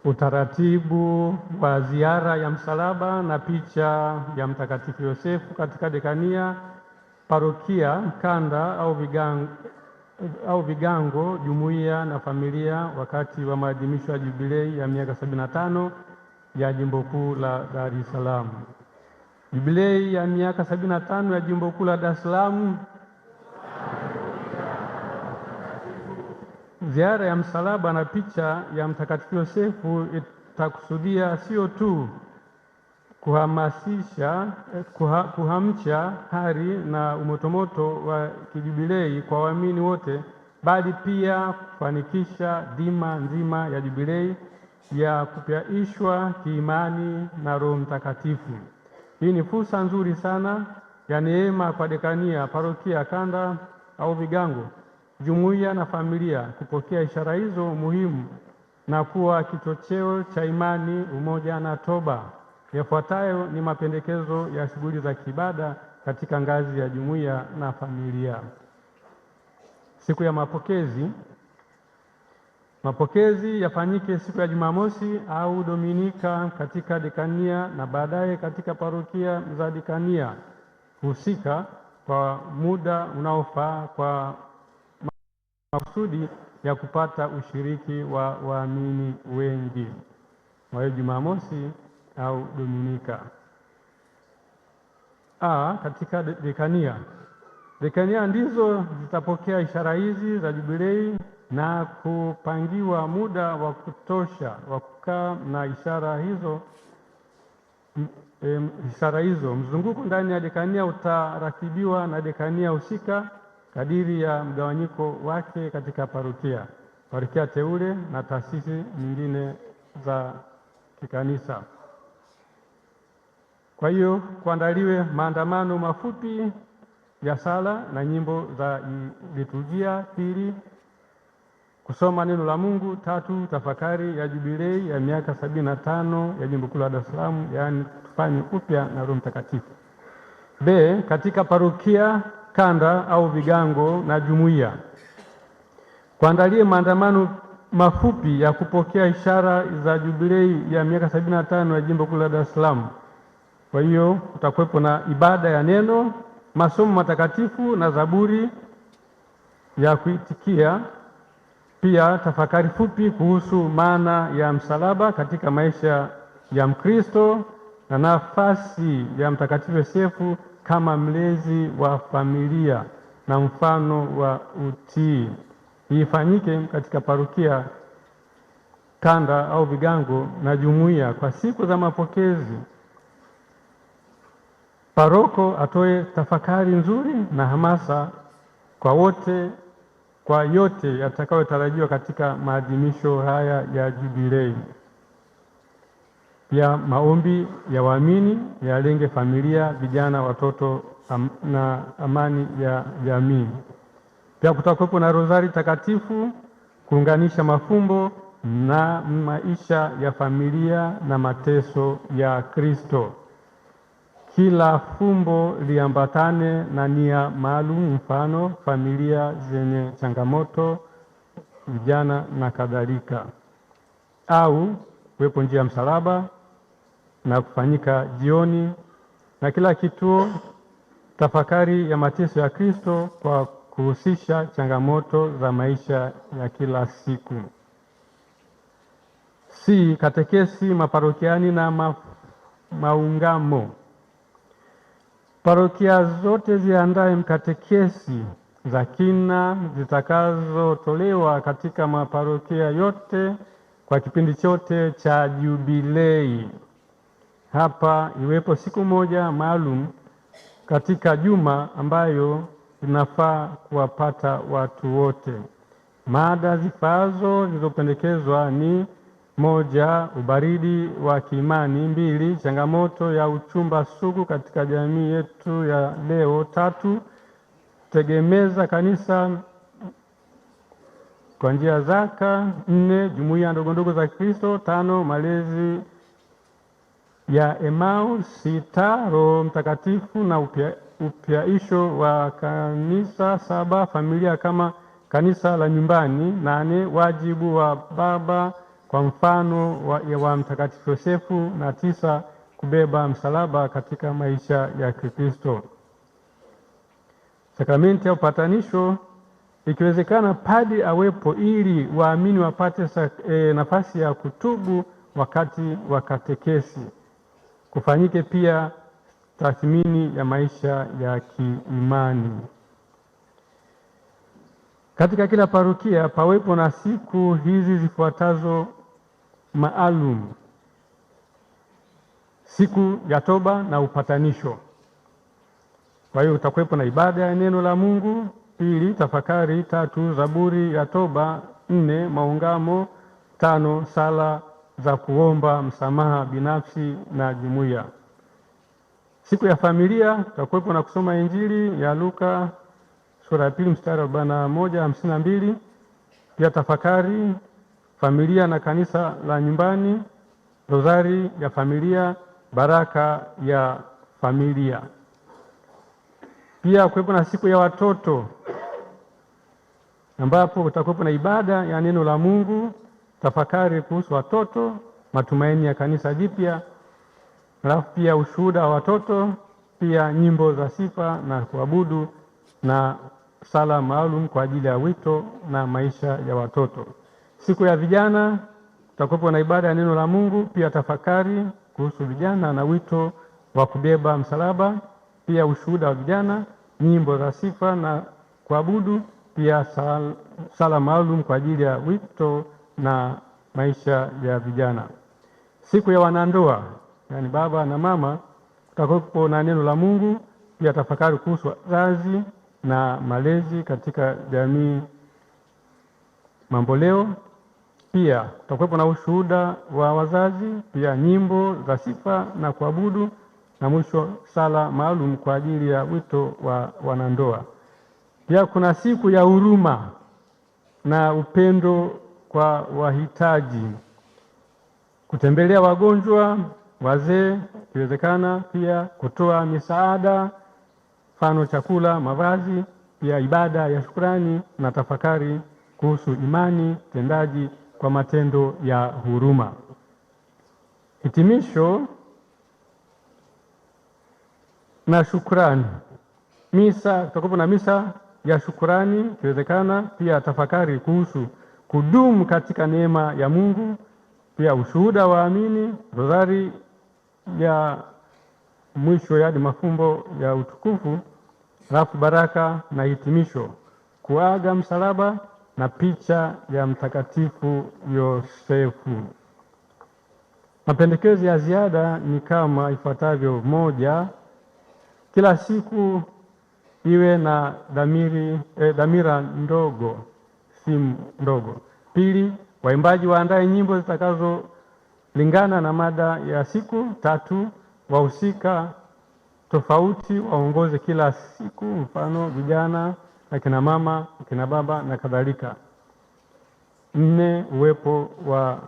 Utaratibu wa ziara ya msalaba na picha ya Mtakatifu Yosefu katika dekania, parokia, kanda au vigango, jumuiya na familia wakati wa maadhimisho ya jubilei ya miaka 75 ya Jimbo Kuu la Dar es Salaam. Jubilei ya miaka 75 ya Jimbo Kuu la Dar es Salaam. Ziara ya msalaba na picha ya Mtakatifu Yosefu itakusudia sio tu kuhamsha hari na umotomoto wa kijubilei kwa waamini wote, bali pia kufanikisha dhima nzima ya jubilei ya kupyaishwa kiimani na Roho Mtakatifu. Hii ni fursa nzuri sana ya neema kwa dekania, parokia, kanda au vigango, jumuiya na familia kupokea ishara hizo muhimu na kuwa kichocheo cha imani, umoja na toba. Yafuatayo ni mapendekezo ya shughuli za kiibada katika ngazi ya jumuiya na familia. Siku ya mapokezi. Mapokezi yafanyike siku ya Jumamosi au Dominika katika dekania na baadaye katika parokia za dekania husika kwa muda unaofaa kwa makusudi ya kupata ushiriki wa waamini wengi. Kwa hiyo Jumamosi au Dominika. Katika dekania. Dekania ndizo zitapokea ishara hizi za jubilei na kupangiwa muda wa kutosha wa kukaa na ishara hizo. Mzunguko ndani ya dekania utaratibiwa na dekania husika kadiri ya mgawanyiko wake katika parokia teule na taasisi nyingine za kikanisa. Kwa hiyo kuandaliwe maandamano mafupi ya sala na nyimbo za liturujia. Pili, kusoma neno la Mungu. Tatu, tafakari ya jubilei ya miaka 75 ya Jimbo Kuu la Dar es Salaam, yaani tufanye upya na Roho Mtakatifu. B, katika parokia, kanda au vigango na jumuiya kuandalie maandamano mafupi ya kupokea ishara za jubilei ya miaka 75 ya Jimbo Kuu la Dar es Salaam. Kwa hiyo kutakuwepo na ibada ya neno, masomo matakatifu na zaburi ya kuitikia. Pia tafakari fupi kuhusu maana ya msalaba katika maisha ya Mkristo na nafasi ya Mtakatifu Yosefu kama mlezi wa familia na mfano wa utii. Ifanyike katika parokia, kanda au vigango na jumuiya kwa siku za mapokezi. Paroko atoe tafakari nzuri na hamasa kwa yote yatakayotarajiwa katika maadhimisho haya ya jubilei. Pia maombi ya waamini yalenge familia, vijana, watoto na amani ya jamii. Pia kutakuwepo na rozari takatifu kuunganisha mafumbo na maisha ya familia na mateso ya Kristo. Kila fumbo liambatane na nia maalum, mfano familia zenye changamoto, vijana na kadhalika. Au kuwepo njia ya msalaba na kufanyika jioni, na kila kituo tafakari ya mateso ya Kristo kwa kuhusisha changamoto za maisha ya kila siku. Si katekesi maparokiani na maungamo. Parokia zote ziandae mkatekesi za kina zitakazotolewa katika maparokia yote kwa kipindi chote cha jubilei. Hapa iwepo siku moja maalum katika juma ambayo inafaa kuwapata watu wote. Mada zifaazo zilizopendekezwa ni: 1, ubaridi wa kiimani. 2, changamoto ya uchumba sugu katika jamii yetu ya leo. 3, tegemeza kanisa kwa njia zaka. 4, jumuiya ndogondogo za Kristo. 5, malezi ya Emmaus. 6, Roho Mtakatifu na upyaisho wa kanisa. 7, familia kama kanisa la nyumbani. 8, wajibu wa baba kwa mfano wa Mtakatifu Yosefu, na 9 kubeba msalaba katika maisha ya Kikristo. Sakramenti ya upatanisho, ikiwezekana padri awepo ili waamini wapate nafasi ya kutubu wakati wa katekesi. Kufanyike pia tathmini ya maisha ya kiimani. Katika kila parokia pawepo na siku hizi zifuatazo maalum: siku ya toba na upatanisho. Kwa hiyo utakuwepo na ibada ya neno la Mungu, 2 tafakari, 3 zaburi ya toba, 4 maungamo, 5 sala za kuomba msamaha binafsi na jumuiya. Siku ya familia utakuwepo na kusoma Injili ya Luka sura ya 2 mstari wa 41-52, pia tafakari familia na kanisa la nyumbani, rozari ya familia, baraka ya familia. Pia kuwepo na siku ya watoto ambapo utakuwepo na ibada ya neno la Mungu, tafakari kuhusu watoto, matumaini ya kanisa jipya, alafu pia ushuhuda wa watoto, pia nyimbo za sifa na kuabudu, na sala maalum kwa ajili ya wito na maisha ya watoto. Siku ya vijana utakuwepo na ibada ya neno la Mungu, pia tafakari kuhusu vijana na wito wa kubeba msalaba, pia ushuhuda wa vijana, nyimbo za sifa na kuabudu, pia sala maalum kwa ajili ya wito na maisha ya vijana. Siku ya wanandoa, yani baba na mama, utakuwepo na neno la Mungu, pia tafakari kuhusu wazazi na malezi katika jamii mamboleo. Pia kutakuwepo na ushuhuda wa wazazi, pia nyimbo za sifa na kuabudu, na mwisho sala maalum kwa ajili ya wito wa wanandoa. Pia kuna siku ya huruma na upendo kwa wahitaji, kutembelea wagonjwa, wazee ikiwezekana, pia kutoa misaada, mfano chakula, mavazi, pia ibada ya shukrani na tafakari kuhusu imani tendaji kwa matendo ya huruma. Hitimisho na shukrani. Misa, tutakuwa na misa ya shukrani ikiwezekana, pia tafakari kuhusu kudumu katika neema ya Mungu, pia ushuhuda wa amini, rozari ya mwisho hadi mafumbo ya utukufu, alafu baraka na hitimisho, kuaga msalaba na picha ya Mtakatifu Yosefu. Mapendekezo ya ziada ni kama ifuatavyo: 1, kila siku iwe na dhamira ndogo, simu ndogo. 2, waimbaji waandae nyimbo zitakazolingana na mada ya siku. 3, wahusika tofauti waongoze kila siku, mfano vijana, akina mama, akina baba na kadhalika. 4, uwepo wa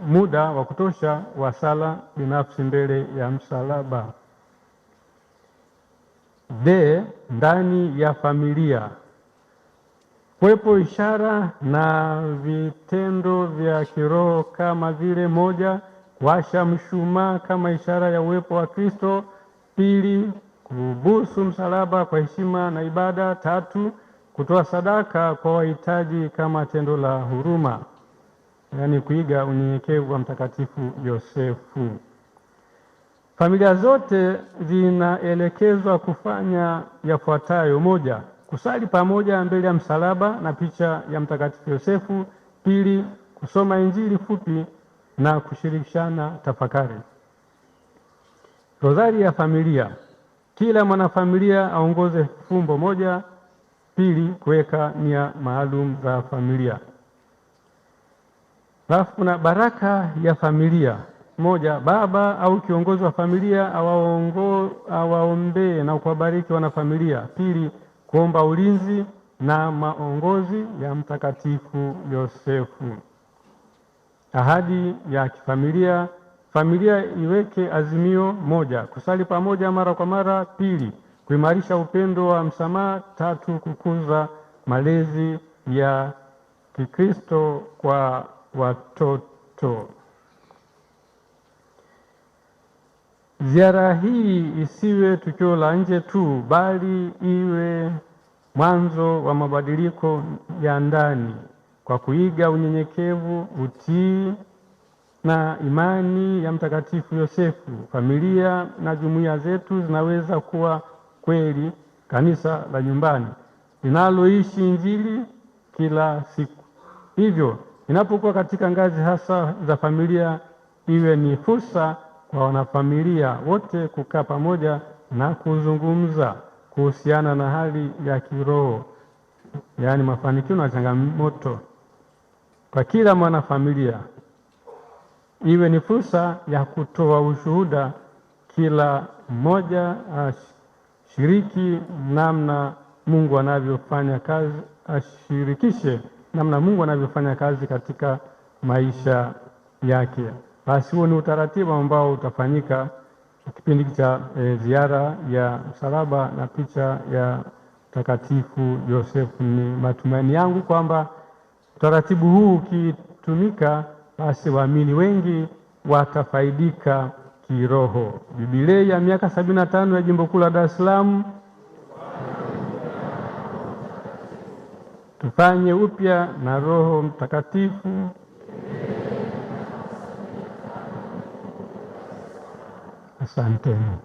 muda wa kutosha wa sala binafsi mbele ya msalaba. Ndani ya familia kuwepo ishara na vitendo vya kiroho kama vile: 1, kuwasha mshumaa kama ishara ya uwepo wa Kristo. 2, kubusu msalaba kwa heshima na ibada. 3, kutoa sadaka kwa wahitaji kama tendo la huruma, yaani kuiga unyenyekevu wa Mtakatifu Yosefu. Familia zote zinaelekezwa kufanya yafuatayo: 1, kusali pamoja mbele ya msalaba na picha ya Mtakatifu Yosefu. 2, kusoma Injili fupi na kushirikishana tafakari. Rozari ya familia, kila mwanafamilia aongoze fumbo moja. 2, kuweka nia maalum za familia. Alafu kuna baraka ya familia. 1, baba au kiongozi wa familia awaombee na kuwabariki wanafamilia. 2, kuomba ulinzi na maongozi ya Mtakatifu Yosefu. Ahadi ya kifamilia, familia iweke azimio: 1, kusali pamoja mara kwa mara. 2, kuimarisha upendo wa msamaha. 3, kukuza malezi ya Kikristo kwa watoto. Ziara hii isiwe tukio la nje tu, bali iwe mwanzo wa mabadiliko ya ndani kwa kuiga unyenyekevu, utii na imani ya Mtakatifu Yosefu. Familia na jumuiya zetu zinaweza kuwa kweli kanisa la nyumbani linaloishi Injili kila siku. Hivyo inapokuwa katika ngazi hasa za familia, iwe ni fursa kwa wanafamilia wote kukaa pamoja na kuzungumza kuhusiana na hali ya kiroho, yaani mafanikio na changamoto kwa kila mwanafamilia. Iwe ni fursa ya kutoa ushuhuda, kila mmoja ashiriki namna Mungu anavyofanya kazi, ashirikishe namna Mungu anavyofanya kazi katika maisha yake. Basi huo ni utaratibu ambao utafanyika kipindi cha ziara ya msalaba na picha ya Mtakatifu Yosefu. Ni matumaini yangu kwamba utaratibu huu ukitumika, basi waamini wengi watafaidika kiroho. Jubilei ya miaka 75 ya Jimbo Kuu la Dar es Salaam. Tufanye upya na Roho Mtakatifu. Asanteni.